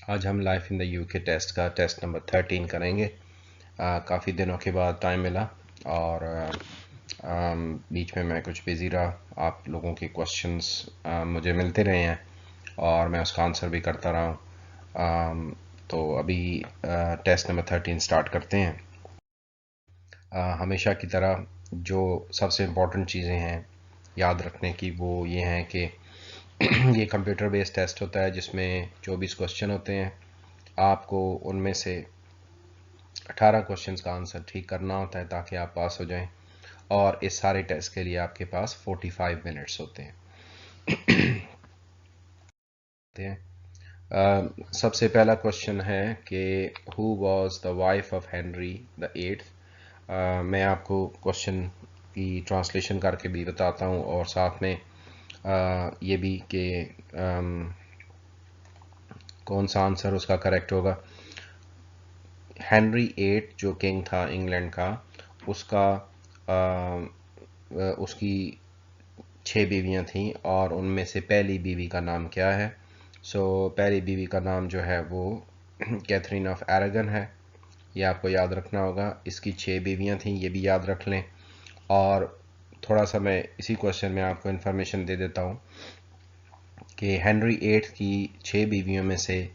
آج ہم لائف ان دا UK test کا ٹیسٹ نمبر 13 کریں گے. کافی دنوں کے بعد ٹائم ملا اور بیچ میں کچھ بزی رہا. آپ لوگوں کے کوشچنس مجھے ملتے رہے ہیں اور میں اس کا آنسر بھی کرتا رہا ہوں. تو ابھی ٹیسٹ نمبر 13 سٹارٹ کرتے ہیں. ہمیشہ کی طرح جو سب سے امپورٹنٹ چیزیں ہیں یاد رکھنے کی وہ یہ ہیں کہ یہ کمپیوٹر بیس ٹیسٹ ہوتا ہے جس میں 24 کوشچن ہوتے ہیں. آپ کو ان میں سے 18 کوشچنس کا آنسر ٹھیک کرنا ہوتا ہے تاکہ آپ پاس ہو جائیں، اور اس سارے ٹیسٹ کے لیے آپ کے پاس 45 منٹس ہوتے ہیں. سب سے پہلا کوشچن ہے کہ who was the wife of Henry the eighth. میں آپ کو کوشچن کی ٹرانسلیشن کر کے بھی بتاتا ہوں اور ساتھ میں یہ بھی کہ کون سا آنسر اس کا کریکٹ ہوگا. ہینری ایٹ جو کنگ تھا انگلینڈ کا، اس کی 6 بیویاں تھیں اور ان میں سے پہلی بیوی کا نام کیا ہے؟ پہلی بیوی کا نام جو ہے وہ کیتھرین آف ایراگن ہے. یہ آپ کو یاد رکھنا ہوگا. اس کی 6 بیویاں تھیں، یہ بھی یاد رکھ لیں. اور تھوڑا سا میں اسی کوشچن میں آپ کو انفارمیشن دے دیتا ہوں کہ ہینری ایٹھ کی 6 بیویوں میں سے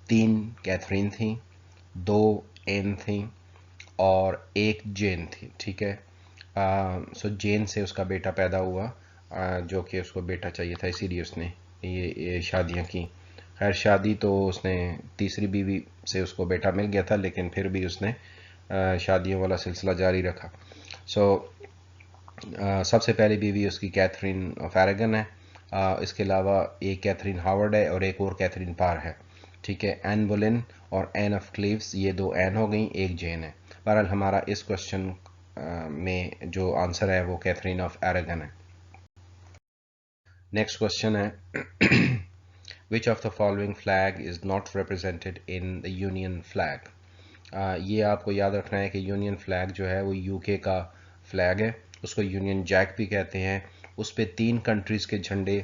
3 کیتھرین تھیں، 2 این تھیں اور 1 جین تھی. ٹھیک ہے. جین سے اس کا بیٹا پیدا ہوا جو کہ اس کو بیٹا چاہیے تھا، اسی لیے اس نے یہ شادیاں کی. خیر شادی تو اس نے تیسری بیوی سے اس کو بیٹا مل گیا تھا، لیکن پھر بھی اس نے شادیوں والا سلسلہ جاری رکھا. سب سے پہلی بیوی اس کی کیتھرین آف ایراگن ہے. اس کے علاوہ ایک کیتھرین ہاورڈ ہے اور ایک اور کیتھرین پار ہے. ٹھیک ہے. این بولن اور این آف کلیوز، یہ 2 این ہو گئیں، ایک جین ہے. بہرحال ہمارا اس کوشچن میں جو آنسر ہے وہ کیتھرین آف ایراگن ہے. نیکسٹ کوشچن ہے which of the following flag is not represented in the union flag. یہ آپ کو یاد رکھنا ہے کہ یونین فلیگ جو ہے وہ UK کا فلیگ ہے. اس کو یونین جیک بھی کہتے ہیں. اس پہ 3 کنٹریز کے جھنڈے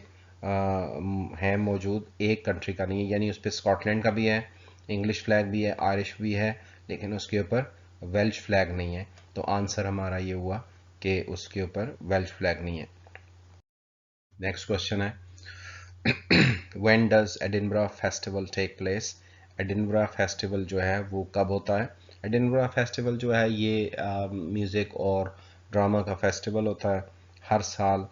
ہیں موجود، ایک کنٹری کا نہیں ہے. یعنی اس پہ اسکاٹ لینڈ کا بھی ہے، انگلش فلیگ بھی ہے، آئرش بھی ہے، لیکن اس کے اوپر ویلش فلیگ نہیں ہے. تو آنسر ہمارا یہ ہوا کہ اس کے اوپر ویلش فلیگ نہیں ہے. نیکسٹ کوشچن ہے when does Edinburgh festival take place. Edinburgh festival جو ہے وہ کب ہوتا ہے؟ ایڈنبرا فیسٹیول جو ہے یہ میوزک اور ڈرامہ کا فیسٹیول ہوتا ہے. ہر سال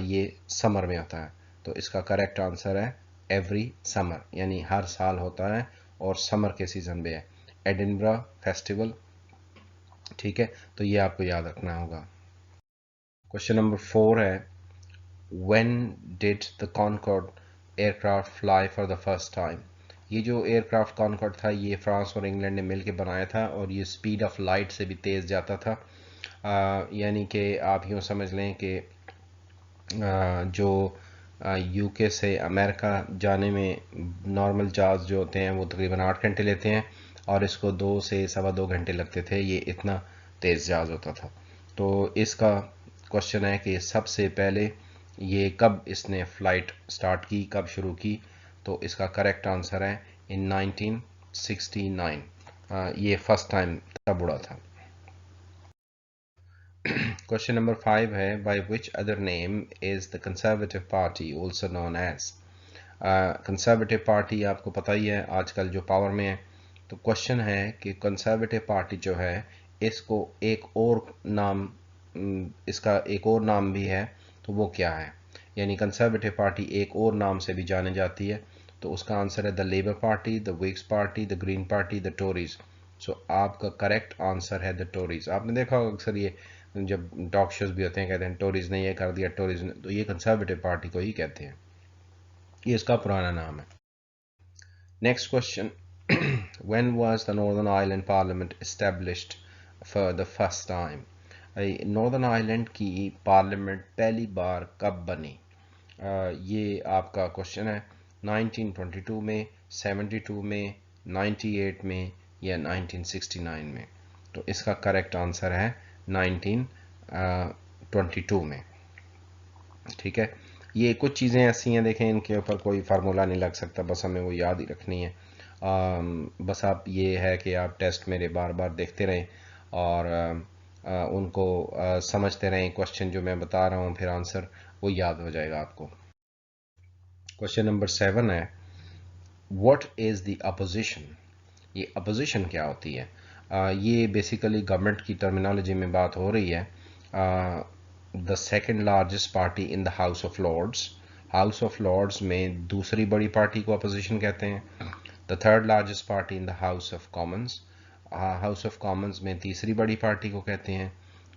یہ سمر میں ہوتا ہے. تو اس کا کریکٹ آنسر ہے ایوری سمر، یعنی ہر سال ہوتا ہے اور سمر کے سیزن میں ہے ایڈنبرا فیسٹیول. ٹھیک ہے. تو یہ آپ کو یاد رکھنا ہوگا. کوشچن نمبر 4 ہے when did the Concorde aircraft fly for the first time. یہ جو ایئر کرافٹ کانکورڈ تھا یہ فرانس اور انگلینڈ نے مل کے بنایا تھا اور یہ سپیڈ آف لائٹ سے بھی تیز جاتا تھا. یعنی کہ آپ یوں سمجھ لیں کہ جو UK سے امریکہ جانے میں نارمل جہاز جو ہوتے ہیں وہ تقریباً 8 گھنٹے لیتے ہیں اور اس کو 2 سے 2.25 گھنٹے لگتے تھے. یہ اتنا تیز جہاز ہوتا تھا. تو اس کا کوشچن ہے کہ سب سے پہلے یہ کب اس نے فلائٹ سٹارٹ کی، کب شروع کی؟ تو اس کا کریکٹ آنسر ہے ان 1969. یہ فرسٹ ٹائم تب اڑا تھا. کوشچن نمبر 5 ہے by which other name is the Conservative Party also known as. Conservative Party آپ کو پتہ ہی ہے آج کل جو پاور میں ہے. تو کوشچن ہے کہ کنزرویٹو پارٹی جو ہے اس کو ایک اور نام، اس کا ایک اور نام بھی ہے، تو وہ کیا ہے؟ یعنی کنزرویٹو پارٹی ایک اور نام سے بھی جانے جاتی ہے. تو اس کا آنسر ہے the Labour Party, the Whigs Party, the Green Party, the Tories. آپ کا کریکٹ آنسر ہے دا ٹوریز. آپ نے دیکھا ہوگا اکثر یہ جب ٹاک شوز بھی ہوتے ہیں کہتے ہیں ٹوریز نے یہ کر دیا، ٹوریز نے، تو یہ کنزرویٹو پارٹی کو ہی کہتے ہیں، یہ اس کا پرانا نام ہے. Next question when was the Northern Ireland Parliament established for the first time. Northern Ireland کی پارلیمنٹ پہلی بار کب بنی؟ یہ آپ کا کوشچن ہے. 1922 میں، 72 میں، 98 میں یا 1969 میں. تو اس کا کریکٹ آنسر ہے 1922 میں. ٹھیک ہے. یہ کچھ چیزیں ایسی ہیں دیکھیں ان کے اوپر کوئی فارمولا نہیں لگ سکتا، بس ہمیں وہ یاد ہی رکھنی ہے. بس آپ یہ ہے کہ آپ ٹیسٹ میرے بار بار دیکھتے رہیں اور ان کو سمجھتے رہیں، کوشچن جو میں بتا رہا ہوں پھر آنسر وہ یاد ہو جائے گا آپ کو۔ کوشچن نمبر 7 ہے واٹ از دی اپوزیشن؟ یہ اپوزیشن کیا ہوتی ہے؟ یہ بیسیکلی گورنمنٹ کی ٹرمینالوجی میں بات ہو رہی ہے۔ The second largest party in the House of Lords, House of Lords میں دوسری بڑی پارٹی کو اپوزیشن کہتے ہیں۔ The third largest party in the House of Commons, House of Commons میں تیسری بڑی پارٹی کو کہتے ہیں۔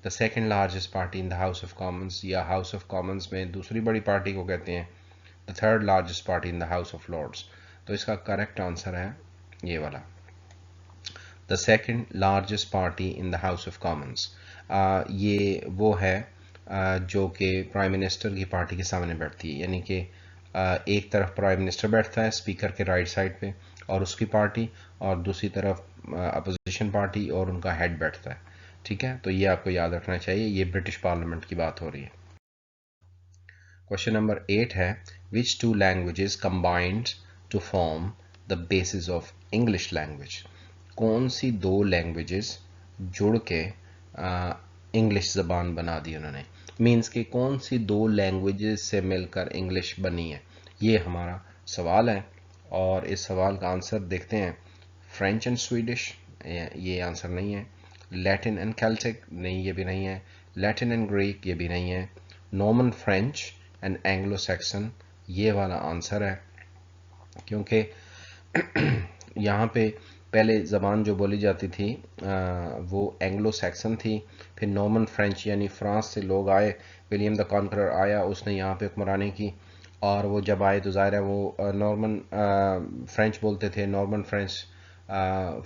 The second largest party in the House of Commons یا ہاؤس آف کامنس میں دوسری بڑی پارٹی کو کہتے ہیں the third largest party in the House of Lords. تو اس کا کریکٹ آنسر ہے یہ والا، the second largest party in the House of Commons. یہ وہ ہے جو کہ پرائم منسٹر کی پارٹی کے سامنے بیٹھتی ہے، یعنی کہ ایک طرف پرائم منسٹر بیٹھتا ہے اسپیکر کے رائٹ سائڈ پہ اور اس کی پارٹی، اور دوسری طرف اپوزیشن پارٹی اور ان کا ہیڈ بیٹھتا ہے، ٹھیک ہے؟ تو یہ آپ کو یاد رکھنا چاہیے، یہ برٹش پارلیمنٹ کی بات ہو رہی ہے۔ کوشچن نمبر 8 ہے which two languages combined to form the basis of English language? کون سی دو لینگویجز جڑ کے انگلش زبان بنا دی انہوں نے؟ مینس کہ کون سی دو لینگویجز سے مل کر انگلش بنی ہے، یہ ہمارا سوال ہے۔ اور اس سوال کا آنسر دیکھتے ہیں، فرینچ اینڈ سویڈش، یہ آنسر نہیں ہے۔ لیٹن اینڈ کیلٹک، نہیں یہ بھی نہیں ہے۔ لیٹن اینڈ گریک، یہ بھی نہیں ہے۔ Norman French and Anglo Saxon, یہ والا آنسر ہے، کیونکہ یہاں پہ پہلے زبان جو بولی جاتی تھی وہ اینگلو سیکسن تھی، پھر نارمن فرینچ یعنی فرانس سے لوگ آئے، ولیم دا کانکرر آیا، اس نے یہاں پہ حکمرانی کی، اور وہ جب آئے تو ظاہر ہے وہ نارمن فرینچ بولتے تھے۔ نارمن فرینچ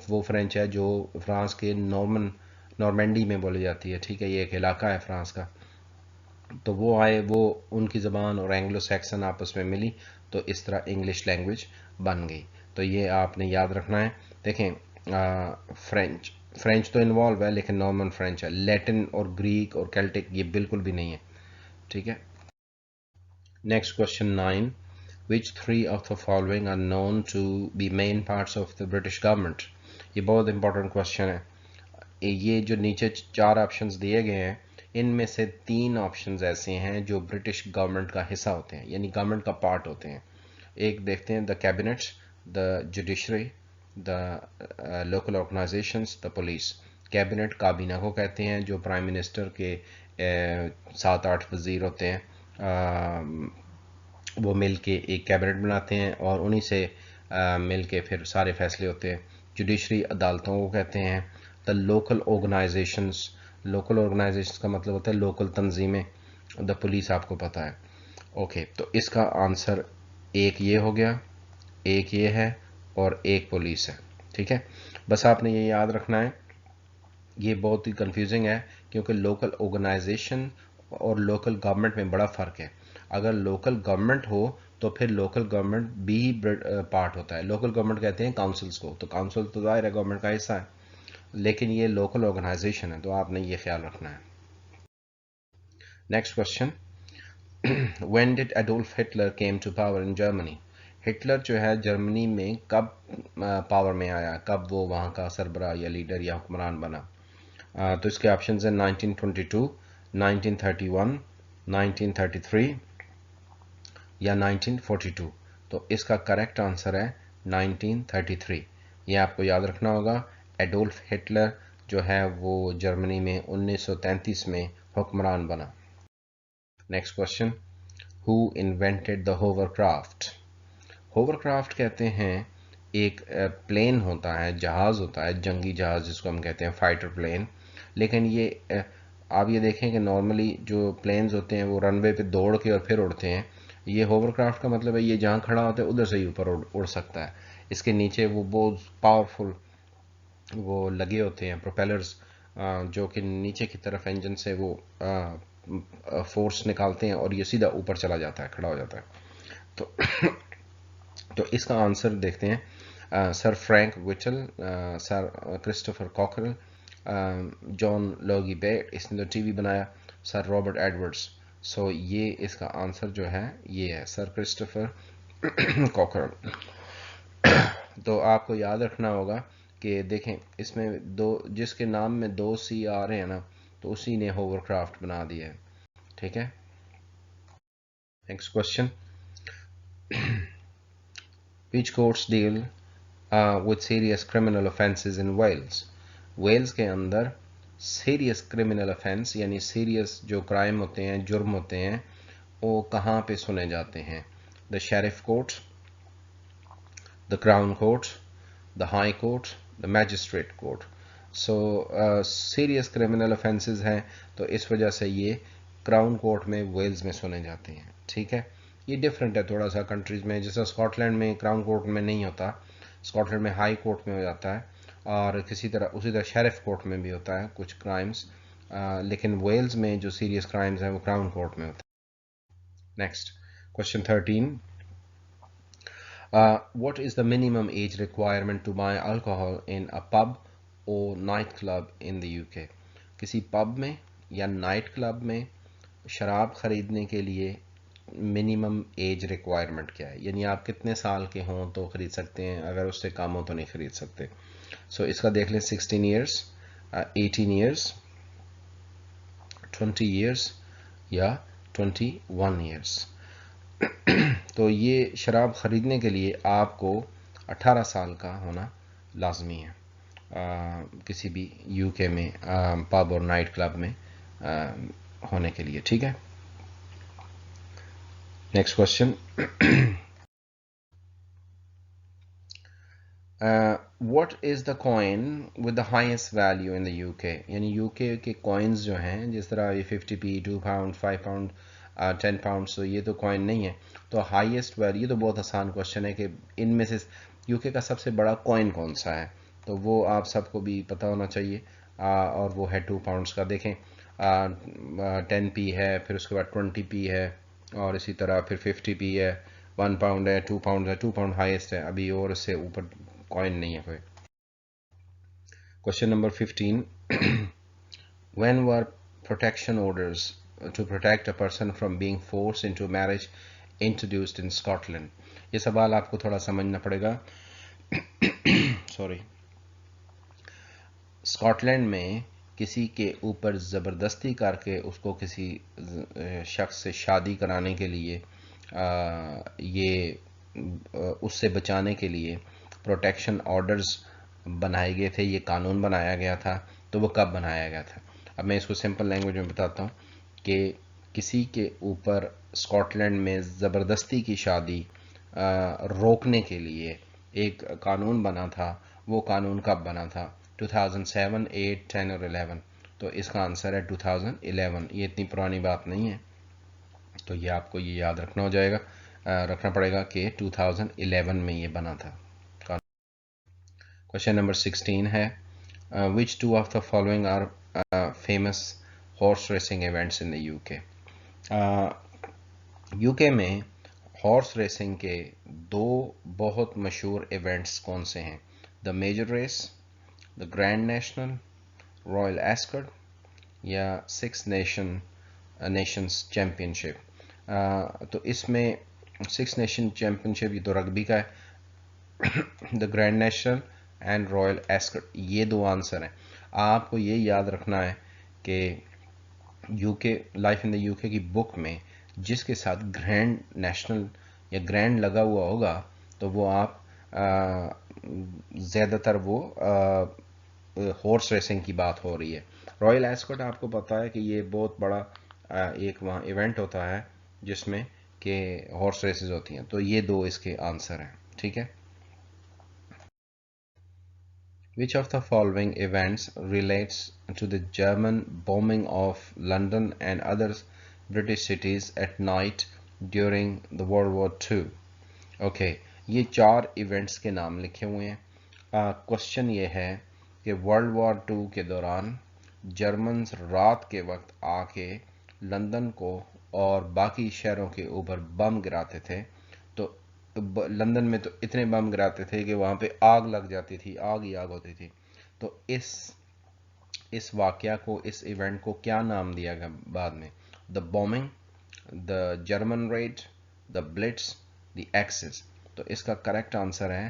وہ فرینچ ہے جو فرانس کے نارمینڈی میں بولی جاتی ہے، ٹھیک ہے؟ یہ ایک علاقہ ہے فرانس کا۔ تو وہ آئے، وہ ان کی زبان اور اینگلو سیکسن آپس میں ملی، تو اس طرح انگلش لینگویج بن گئی۔ تو یہ آپ نے یاد رکھنا ہے۔ دیکھیں فرینچ تو انوالو ہے لیکن نارمن فرینچ ہے۔ لیٹن اور گریک اور کیلٹک یہ بالکل بھی نہیں ہے، ٹھیک ہے؟ Next question 9 which three of the following are known to be main parts of the British government؟ یہ بہت امپورٹنٹ کوشچن ہے۔ یہ جو نیچے 4 آپشنز دیے گئے ہیں، ان میں سے 3 آپشنز ایسے ہیں جو برٹش گورنمنٹ کا حصہ ہوتے ہیں، یعنی گورنمنٹ کا پارٹ ہوتے ہیں۔ ایک دیکھتے ہیں، the cabinet, the judiciary, the local organizations, the police. Cabinet کابینہ کو کہتے ہیں، جو پرائم منسٹر کے 7-8 وزیر ہوتے ہیں، وہ مل کے ایک کیبنٹ بناتے ہیں اور انہی سے مل کے پھر سارے فیصلے ہوتے ہیں۔ جوڈیشری عدالتوں کو کہتے ہیں۔ The local organizations, local organizations کا مطلب ہوتا ہے لوکل تنظیمیں۔ دا پولیس آپ کو پتہ ہے۔ اوکے، تو اس کا آنسر ایک یہ ہو گیا، ایک یہ ہے اور ایک پولیس ہے، ٹھیک ہے؟ بس آپ نے یہ یاد رکھنا ہے، یہ بہت ہی کنفیوزنگ ہے کیونکہ لوکل آرگنائزیشن اور لوکل گورنمنٹ میں بڑا فرق ہے۔ اگر لوکل گورنمنٹ ہو تو پھر لوکل گورنمنٹ بھی پارٹ ہوتا ہے۔ لوکل گورنمنٹ کہتے ہیں کاؤنسلز کو، تو کاؤنسل تو ظاہر ہے گورنمنٹ کا حصہ ہے، لیکن یہ لوکل آرگنائزیشن ہے، تو آپ نے یہ خیال رکھنا ہے۔ Next question when did Adolf Hitler came to power in Germany؟ Hitler جو ہے جرمنی میں کب پاور میں آیا، کب وہ وہاں کا سربراہ یا لیڈر یا حکمران بنا؟ تو اس کے آپشنز ہیں 1922، 1931، 1933 یا 1942۔ تو اس کا کریکٹ آنسر ہے 1933۔ یہ آپ کو یاد رکھنا ہوگا، ایڈولف ہٹلر جو ہے وہ جرمنی میں 1933 میں حکمران بنا۔ نیکسٹ کوشچن ہو انوینٹڈ دا ہوور کرافٹ؟ ہوور کرافٹ کہتے ہیں ایک پلین ہوتا ہے، جہاز ہوتا ہے، جنگی جہاز جس کو ہم کہتے ہیں فائٹر پلین، لیکن یہ آپ یہ دیکھیں کہ نارملی جو پلینز ہوتے ہیں وہ رن وے پہ دوڑ کے اور پھر اڑتے ہیں۔ یہ ہوور کرافٹ کا مطلب ہے یہ جہاں کھڑا ہوتا ہے ادھر سے ہی اوپر اڑ سکتا ہے۔ اس کے نیچے وہ بہت پاورفل وہ لگے ہوتے ہیں پروپیلرز، جو کہ نیچے کی طرف انجن سے وہ فورس نکالتے ہیں اور یہ سیدھا اوپر چلا جاتا ہے، کھڑا ہو جاتا ہے۔ تو اس کا آنسر دیکھتے ہیں، سر فرینک وچل، سر کرسٹوفر کوکرل، جان لوگی بیٹ، اس نے تو ٹی وی بنایا، سر رابرٹ ایڈورڈز۔ سو یہ اس کا آنسر جو ہے یہ ہے سر کرسٹوفر کوکرل۔ تو آپ کو یاد رکھنا ہوگا کہ دیکھیں اس میں دو جس کے نام میں دو سی آ رہے ہیں نا تو اسی نے ہوور کرافٹ بنا دیا ہے. ٹھیک ہے. Next question. Which courts deal with serious criminal offences in Wales? Wales کے اندر سیریس کرمنل افینس یعنی سیریس جو کرائم ہوتے ہیں جرم ہوتے ہیں وہ کہاں پہ سنے جاتے ہیں؟ The sheriff court, the Crown Court, the High Court, the magistrate court. So serious criminal offences ہیں تو اس وجہ سے یہ کراؤن کورٹ میں ویلز میں سنے جاتے ہیں. ٹھیک ہے. یہ ڈفرینٹ ہے تھوڑا سا کنٹریز میں, جیسا اسکاٹ لینڈ میں کراؤن کورٹ میں نہیں ہوتا, اسکاٹ لینڈ میں ہائی کورٹ میں ہو جاتا ہے, اور اسی طرح شیرف کورٹ میں بھی ہوتا ہے کچھ کرائمز, لیکن ویلز میں جو سیریس کرائمز ہیں وہ کراؤن کورٹ میں ہوتا ہے. Next question 13. What is the minimum age requirement to buy alcohol in a pub or night club in the UK? کسی پب میں یا نائٹ کلب میں شراب خریدنے کے لیے منیمم ایج ریکوائرمنٹ کیا ہے, یعنی آپ کتنے سال کے ہوں تو خرید سکتے ہیں, اگر اس سے کم ہو تو نہیں خرید سکتے. سو اس کا دیکھ لیں 16 ایئرس, 18 ایئرس, 20 ایئرس یا 21 ایئرس. تو یہ شراب خریدنے کے لیے آپ کو 18 سال کا ہونا لازمی ہے کسی بھی یو کے میں پب اور نائٹ کلب میں ہونے کے لیے. ٹھیک ہے. Next question. What is the coin with the highest value in the you کے, یعنی یو کے کوائنز جو ہیں جس طرح یہ 50p, 2 پاؤنڈ, 5 پاؤنڈ, 10 پاؤنڈ, تو یہ تو کوائن نہیں ہے. تو ہائیسٹ ویلیو, تو بہت آسان کوشچن ہے کہ ان میں سے یو کے کا سب سے بڑا کوائن کون سا ہے, تو وہ آپ سب کو بھی پتہ ہونا چاہیے, اور وہ ہے 2 پاؤنڈس کا. دیکھیں 10p ہے, پھر اس کے بعد 20p ہے, اور اسی طرح پھر 50p ہے, 1 پاؤنڈ ہے, 2 پاؤنڈ ہے, 2 پاؤنڈ ہائیسٹ ہے ابھی, اور اس سے اوپر کوائن نہیں ہے کوئی. Question number 15. When were protection orders to protect a person from being forced into marriage introduced in Scotland? یہ سوال آپ کو تھوڑا سمجھنا پڑے گا. سوری. اسکاٹ لینڈ میں کسی کے اوپر زبردستی کر کے اس کو کسی شخص سے شادی کرانے کے لیے یہ اس سے بچانے کے لیے پروٹیکشن آرڈرز بنائے گئے تھے, یہ قانون بنایا گیا تھا. تو وہ کب بنایا گیا تھا؟ اب میں اس کو سمپل لینگویج میں بتاتا ہوں کہ کسی کے اوپر اسکاٹ لینڈ میں زبردستی کی شادی روکنے کے لیے ایک قانون بنا تھا. وہ قانون کب بنا تھا؟ 2007, 8, 10 اور 11. تو اس کا آنسر ہے 2011. یہ اتنی پرانی بات نہیں ہے, تو یہ آپ کو یہ یاد رکھنا پڑے گا کہ 2011 میں یہ بنا تھا. کوشچن نمبر 16 ہے which two of the following are famous horse racing events in the UK? You کے میں ہارس ریسنگ کے دو بہت مشہور ایونٹس کون سے ہیں؟ The major race, the Grand National, Royal Ascot یا سکس نیشنز چیمپئن شپ. تو اس میں سکس نیشن چیمپئن شپ یہ تو رگبی کا ہے, دا گرینڈ نیشنل اینڈ رائل ایسکٹ, یہ دو آنسر ہیں. آپ کو یہ یاد رکھنا ہے کہ یو کے لائف ان دا یو کے کی بک میں جس کے ساتھ گرینڈ نیشنل یا گرینڈ لگا ہوا ہوگا تو وہ آپ زیادہ تر وہ ہارس ریسنگ کی بات ہو رہی ہے. رائل ایسکٹ آپ کو پتا ہے کہ یہ بہت بڑا ایک وہاں ایونٹ ہوتا ہے جس میں کہ ہارس ریسز ہوتی ہیں. تو یہ دو اس کے آنسر ہیں. ٹھیک ہے. Which of the following events relates to the German bombing of London and other British cities at night during the World War II? Okay, یہ 4 ایونٹس کے نام لکھے ہوئے ہیں. کوشچن یہ ہے کہ ورلڈ وار 2 کے دوران جرمنز رات کے وقت آ کے لندن کو اور باقی شہروں کے اوپر بم گراتے تھے. تو لندن میں تو اتنے بم گراتے تھے کہ وہاں پہ آگ لگ جاتی تھی, آگ ہی آگ ہوتی تھی. تو اس واقعہ کو, اس ایونٹ کو کیا نام دیا گیا بعد میں؟ The bombing, the German raid, the Blitz, the Axis. تو اس کا کریکٹ آنسر ہے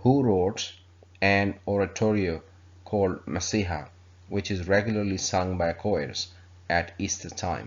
who wrote an oratorio called Messiah, which is regularly sung by choirs at Easter time?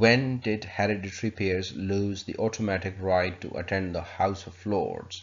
when did hereditary peers lose the automatic right to attend the House of Lords?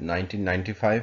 1995,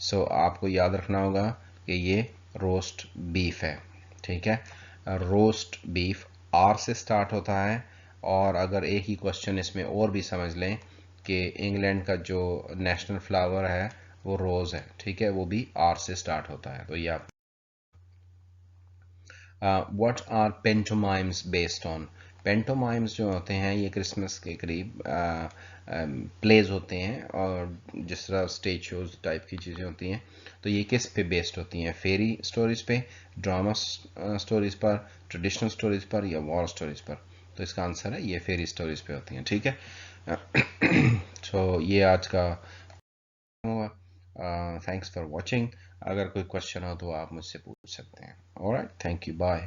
سو آپ کو یاد رکھنا ہوگا کہ یہ roast beef ہے. ٹھیک ہے, روسٹ بیف آر سے سٹارٹ ہوتا ہے, اور اگر ایک ہی کوشچن اس میں اور بھی سمجھ لیں کہ انگلینڈ کا جو نیشنل فلاور ہے وہ روز ہے. ٹھیک ہے, وہ بھی آر سے سٹارٹ ہوتا ہے. تو یہ آپ واٹ آر پینٹومائمز بیسڈ آن. پینٹومائمز جو ہوتے ہیں یہ کرسمس کے قریب پلیز ہوتے ہیں, اور جس طرح اسٹیج شوز ٹائپ کی چیزیں ہوتی ہیں. تو یہ کس پہ بیسڈ ہوتی ہیں؟ فیری سٹوریز پہ, ڈراما سٹوریز پر, ٹریڈیشنل سٹوریز پر, یا وار سٹوریز پر؟ تو اس کا آنسر ہے یہ فیری سٹوریز پہ ہوتی ہیں. ٹھیک ہے, سو یہ آج کا ہوا. Thanks for watching. اگر کوئی کوشچن ہو تو آپ مجھ سے پوچھ سکتے ہیں. Alright, thank you, bye.